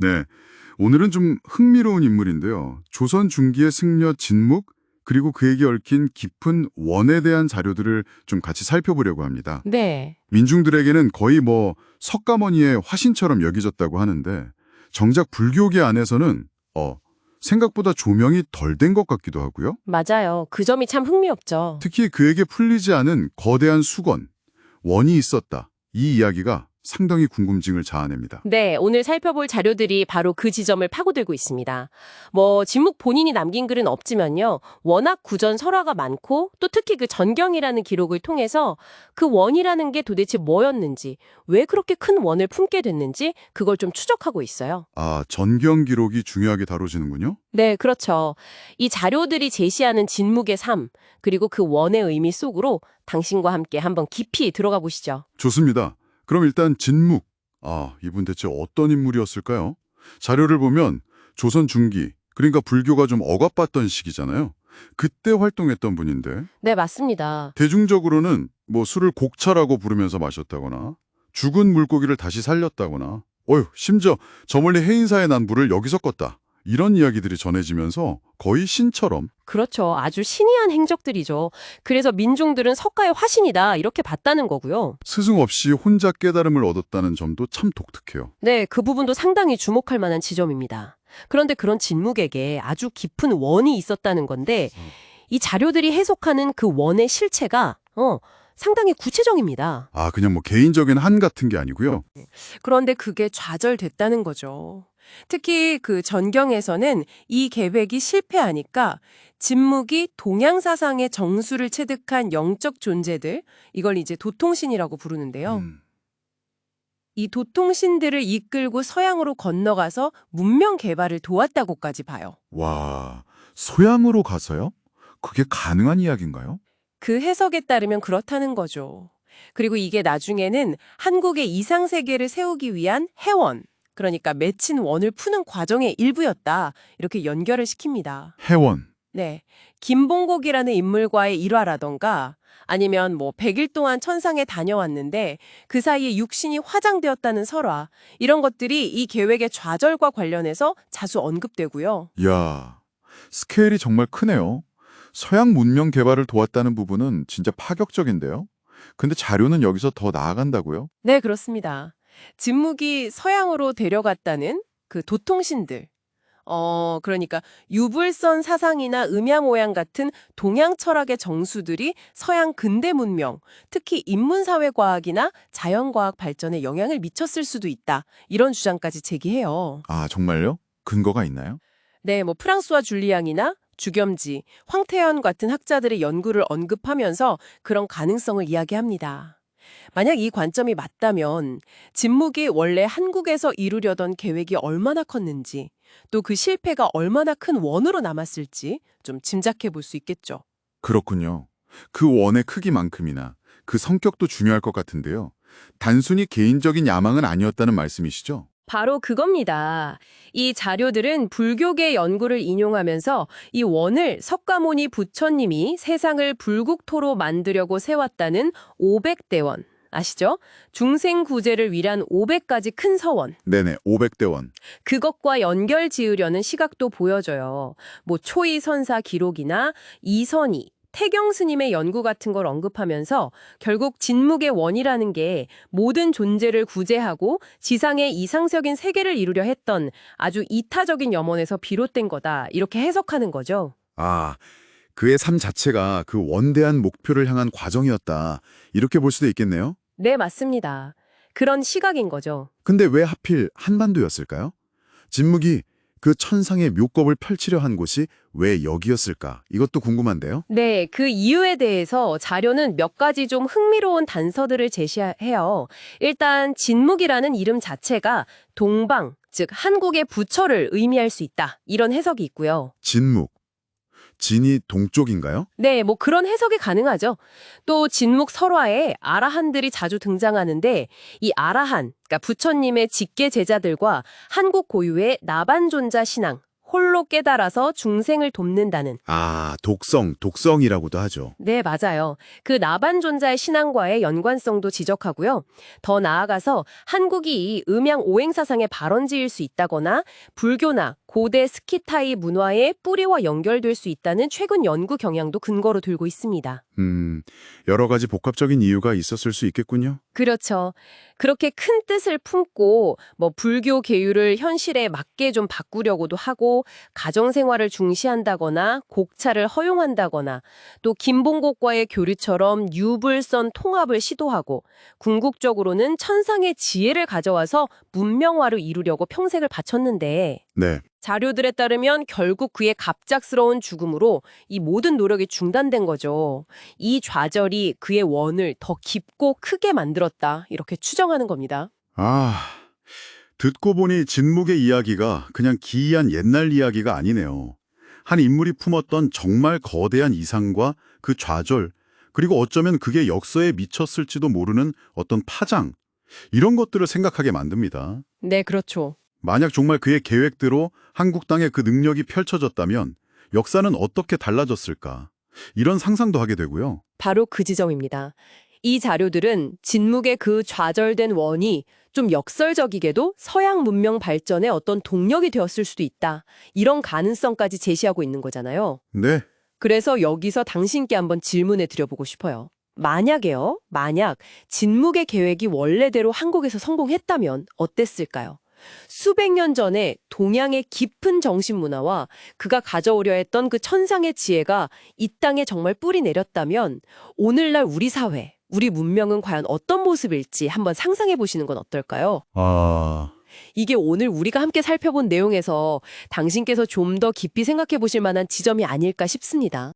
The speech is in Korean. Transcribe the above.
네, 오늘은 좀 흥미로운 인물인데요. 조선 중기의 승려 진묵, 그리고 그에게 얽힌 깊은 원에 대한 자료들을 좀 같이 살펴보려고 합니다. 네. 민중들에게는 거의 뭐 석가모니의 화신처럼 여겨졌다고 하는데 정작 불교계 안에서는 생각보다 조명이 덜 된 것 같기도 하고요. 맞아요. 그 점이 참 흥미롭죠. 특히 그에게 풀리지 않은 거대한 수건, 원이 있었다. 이 이야기가 상당히 궁금증을 자아냅니다. 네, 오늘 살펴볼 자료들이 바로 그 지점을 파고들고 있습니다. 진묵 본인이 남긴 글은 없지만요. 워낙 구전 설화가 많고 또 특히 그 전경이라는 기록을 통해서 그 원이라는 게 도대체 뭐였는지, 왜 그렇게 큰 원을 품게 됐는지 그걸 좀 추적하고 있어요. 아, 전경 기록이 중요하게 다뤄지는군요. 네, 그렇죠. 이 자료들이 제시하는 진묵의 삶, 그리고 그 원의 의미 속으로 당신과 함께 한번 깊이 들어가 보시죠. 좋습니다. 그럼 일단 진묵. 이분 대체 어떤 인물이었을까요? 자료를 보면 조선 중기, 그러니까 불교가 좀 억압받던 시기잖아요. 그때 활동했던 분인데 네, 맞습니다. 대중적으로는 뭐 술을 곡차라고 부르면서 마셨다거나 죽은 물고기를 다시 살렸다거나 심지어 저 멀리 해인사에 난 불을 여기서 껐다. 이런 이야기들이 전해지면서 거의 신처럼 그렇죠. 아주 신이한 행적들이죠. 그래서 민중들은 석가의 화신이다 이렇게 봤다는 거고요. 스승 없이 혼자 깨달음을 얻었다는 점도 참 독특해요. 네, 그 부분도 상당히 주목할 만한 지점입니다. 그런데 그런 진묵에게 아주 깊은 원이 있었다는 건데 이 자료들이 해석하는 그 원의 실체가 상당히 구체적입니다. 그냥 뭐 개인적인 한 같은 게 아니고요. 그런데 그게 좌절됐다는 거죠. 특히 그 전경에서는 이 계획이 실패하니까 진묵이 동양사상의 정수를 체득한 영적 존재들, 이걸 이제 도통신이라고 부르는데요. 이 도통신들을 이끌고 서양으로 건너가서 문명 개발을 도왔다고까지 봐요. 와, 소양으로 가서요? 그게 가능한 이야기인가요? 그 해석에 따르면 그렇다는 거죠. 그리고 이게 나중에는 한국의 이상세계를 세우기 위한 해원, 그러니까 맺힌 원을 푸는 과정의 일부였다. 이렇게 연결을 시킵니다. 해원. 네. 김봉곡이라는 인물과의 일화라던가 아니면 100일 동안 천상에 다녀왔는데 그 사이에 육신이 화장되었다는 설화, 이런 것들이 이 계획의 좌절과 관련해서 자주 언급되고요. 이야, 스케일이 정말 크네요. 서양 문명 개발을 도왔다는 부분은 진짜 파격적인데요. 근데 자료는 여기서 더 나아간다고요? 네, 그렇습니다. 진묵이 서양으로 데려갔다는 그 도통신들, 그러니까 유불선 사상이나 음양오양 같은 동양 철학의 정수들이 서양 근대 문명, 특히 인문사회과학이나 자연과학 발전에 영향을 미쳤을 수도 있다. 이런 주장까지 제기해요. 정말요? 근거가 있나요? 네, 프랑스와 줄리앙이나 주겸지, 황태현 같은 학자들의 연구를 언급하면서 그런 가능성을 이야기합니다. 만약 이 관점이 맞다면 진묵이 원래 한국에서 이루려던 계획이 얼마나 컸는지, 또 그 실패가 얼마나 큰 원으로 남았을지 좀 짐작해 볼 수 있겠죠. 그렇군요. 그 원의 크기만큼이나 그 성격도 중요할 것 같은데요. 단순히 개인적인 야망은 아니었다는 말씀이시죠? 바로 그겁니다. 이 자료들은 불교계 연구를 인용하면서 이 원을 석가모니 부처님이 세상을 불국토로 만들려고 세웠다는 500대원, 아시죠? 중생구제를 위한 500가지 큰 서원. 네네, 500대 원. 그것과 연결 지으려는 시각도 보여져요. 초이선사 기록이나 이선희, 태경 스님의 연구 같은 걸 언급하면서 결국 진묵의 원이라는 게 모든 존재를 구제하고 지상의 이상적인 세계를 이루려 했던 아주 이타적인 염원에서 비롯된 거다. 이렇게 해석하는 거죠. 그의 삶 자체가 그 원대한 목표를 향한 과정이었다. 이렇게 볼 수도 있겠네요. 네, 맞습니다. 그런 시각인 거죠. 근데 왜 하필 한반도였을까요? 진묵이 그 천상의 묘법을 펼치려 한 곳이 왜 여기였을까? 이것도 궁금한데요. 네, 그 이유에 대해서 자료는 몇 가지 좀 흥미로운 단서들을 제시해요. 일단 진묵이라는 이름 자체가 동방, 즉 한국의 부처를 의미할 수 있다. 이런 해석이 있고요. 진묵. 진이 동쪽인가요? 네, 그런 해석이 가능하죠. 또 진묵 설화에 아라한들이 자주 등장하는데 이 아라한, 그러니까 부처님의 직계 제자들과 한국 고유의 나반존자 신앙, 홀로 깨달아서 중생을 돕는다는. 아, 독성이라고도 하죠. 네, 맞아요. 그 나반존자의 신앙과의 연관성도 지적하고요. 더 나아가서 한국이 음양 오행 사상의 발원지일 수 있다거나 불교나 고대 스키타이 문화의 뿌리와 연결될 수 있다는 최근 연구 경향도 근거로 들고 있습니다. 여러 가지 복합적인 이유가 있었을 수 있겠군요. 그렇죠. 그렇게 큰 뜻을 품고 불교 계율을 현실에 맞게 좀 바꾸려고도 하고 가정생활을 중시한다거나 곡차를 허용한다거나 또 김봉곡과의 교류처럼 유불선 통합을 시도하고 궁극적으로는 천상의 지혜를 가져와서 문명화를 이루려고 평생을 바쳤는데 네. 자료들에 따르면 결국 그의 갑작스러운 죽음으로 이 모든 노력이 중단된 거죠. 이 좌절이 그의 원을 더 깊고 크게 만들었다. 이렇게 추정하는 겁니다. 아, 듣고 보니 진묵의 이야기가 그냥 기이한 옛날 이야기가 아니네요. 한 인물이 품었던 정말 거대한 이상과 그 좌절, 그리고 어쩌면 그게 역사에 미쳤을지도 모르는 어떤 파장, 이런 것들을 생각하게 만듭니다. 네, 그렇죠. 만약 정말 그의 계획대로 한국 땅에 그 능력이 펼쳐졌다면 역사는 어떻게 달라졌을까? 이런 상상도 하게 되고요. 바로 그 지점입니다. 이 자료들은 진묵의 그 좌절된 원이 좀 역설적이게도 서양 문명 발전의 어떤 동력이 되었을 수도 있다. 이런 가능성까지 제시하고 있는 거잖아요. 네, 그래서 여기서 당신께 한번 질문해 드려보고 싶어요. 만약 진묵의 계획이 원래대로 한국에서 성공했다면 어땠을까요? 수백 년 전에 동양의 깊은 정신문화와 그가 가져오려 했던 그 천상의 지혜가 이 땅에 정말 뿌리 내렸다면 오늘날 우리 사회, 우리 문명은 과연 어떤 모습일지 한번 상상해 보시는 건 어떨까요? 이게 오늘 우리가 함께 살펴본 내용에서 당신께서 좀 더 깊이 생각해 보실 만한 지점이 아닐까 싶습니다.